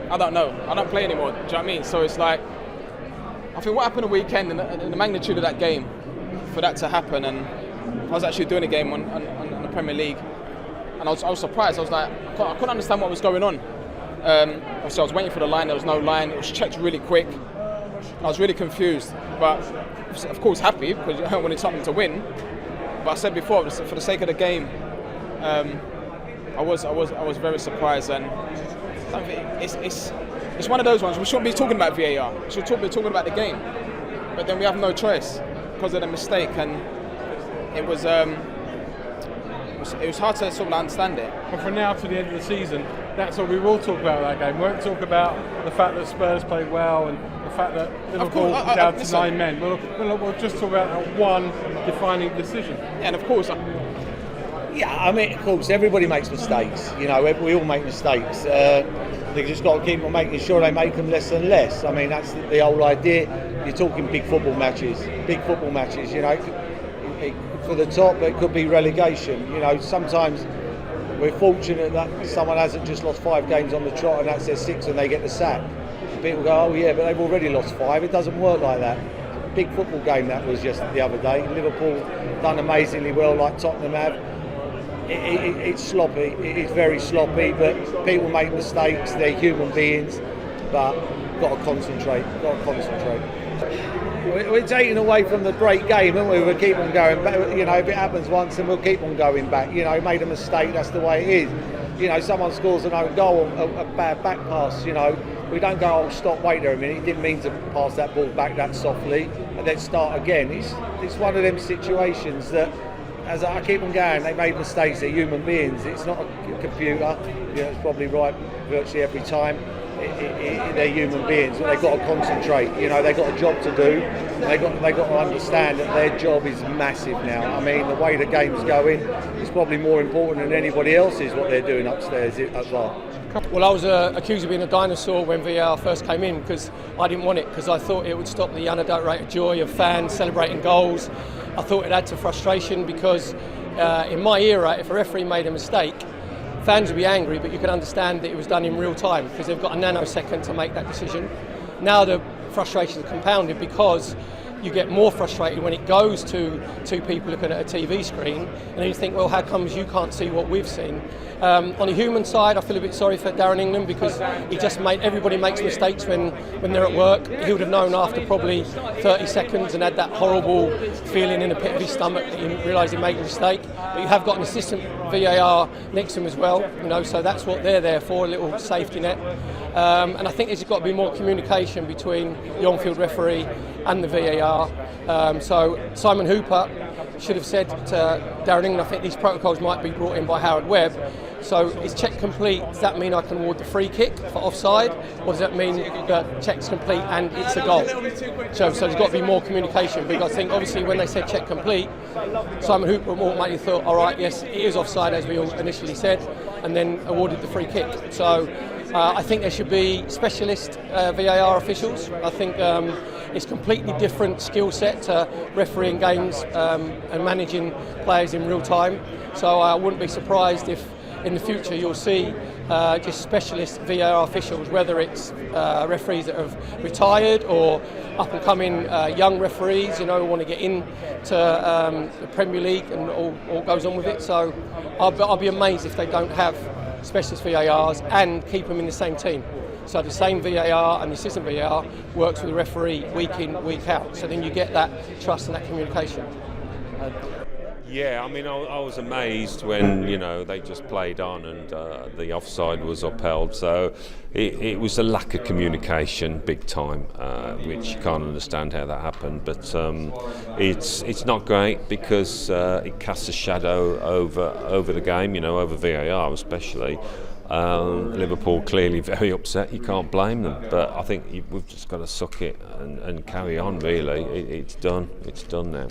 I don't know. I don't play anymore. Do you know what I mean? So it's like, I think what happened the weekend and the magnitude of that game, for that to happen, and I was actually doing a game on the Premier League, and I was surprised. I was like, I couldn't understand what was going on. So I was waiting for the line. There was no line. It was checked really quick. I was really confused, but of course happy because I wanted something to win. But I said before, for the sake of the game, I was very surprised, and it's one of those ones. We shouldn't be talking about VAR. We should be talking about the game, but then we have no choice because of the mistake, and it was hard to sort of understand it. But from now to the end of the season, that's what we will talk about that game. We won't talk about the fact that Spurs played well and the fact that Liverpool was down to 9 men. We'll just talk about that one defining decision. And of course, yeah, I mean, of course, everybody makes mistakes. You know, we all make mistakes. They just got to keep on making sure they make them less and less. I mean, that's the whole idea. You're talking big football matches. You know, for the top, it could be relegation. You know, sometimes we're fortunate that someone hasn't just lost 5 games on the trot and that's their 6th and they get the sack. People go, oh yeah, but they've already lost 5. It doesn't work like that. Big football game that was just the other day. Liverpool done amazingly well, like Tottenham have. It's sloppy. It is very sloppy, but people make mistakes. They're human beings, but got to concentrate. We're taking away from the great game, aren't we? We'll keep on going back. You know, if it happens once, then we'll keep on going back. You know, made a mistake, that's the way it is. You know, someone scores an own goal, a bad back pass, you know, we don't go, oh, stop, wait there a minute. He didn't mean to pass that ball back that softly, and then start again. It's one of them situations that, as I keep on going, they made mistakes, they're human beings. It's not a computer, you know, it's probably right virtually every time. They're human beings, but they've got to concentrate. You know, they've got a job to do. They've got to understand that their job is massive now. I mean, the way the game's going, it's probably more important than anybody else's what they're doing upstairs at VAR. Well, I was accused of being a dinosaur when VAR first came in because I didn't want it, because I thought it would stop the unadulterated joy of fans celebrating goals. I thought it added to frustration because in my era, if a referee made a mistake, fans would be angry, but you can understand that it was done in real time because they've got a nanosecond to make that decision. Now the frustration is compounded because you get more frustrated when it goes to 2 people looking at a TV screen, and then you think, well, how comes you can't see what we've seen? On the human side, I feel a bit sorry for Darren England because everybody makes mistakes when they're at work. He would have known after probably 30 seconds and had that horrible feeling in the pit of his stomach that he realised he made a mistake. But you have got an assistant VAR next to him as well, you know, so that's what they're there for, a little safety net. And I think there's got to be more communication between the on-field referee and the VAR. So Simon Hooper should have said to Darren England, I think these protocols might be brought in by Howard Webb. So is check complete? Does that mean I can award the free kick for offside? Or does that mean that check's complete and it's a goal? So there's got to be more communication, because I think obviously when they said check complete, Simon Hooper automatically thought, all right, yes, it is offside as we all initially said, and then awarded the free kick. So I think there should be specialist VAR officials. I think it's completely different skill set to refereeing games and managing players in real time. So I wouldn't be surprised if in the future you'll see just specialist VAR officials, whether it's referees that have retired or up and coming young referees, you know, who want to get into the Premier League and all goes on with it. So I'll be amazed if they don't have specialist VARs and keep them in the same team. So the same VAR and the assistant VAR works with the referee week in, week out. So then you get that trust and that communication. Yeah, I mean, I was amazed when, you know, they just played on and the offside was upheld. So it was a lack of communication, big time, which you can't understand how that happened. But it's not great because it casts a shadow over the game, you know, over VAR especially. Liverpool clearly very upset. You can't blame them, but I think we've just got to suck it and carry on. Really, it's done. It's done now.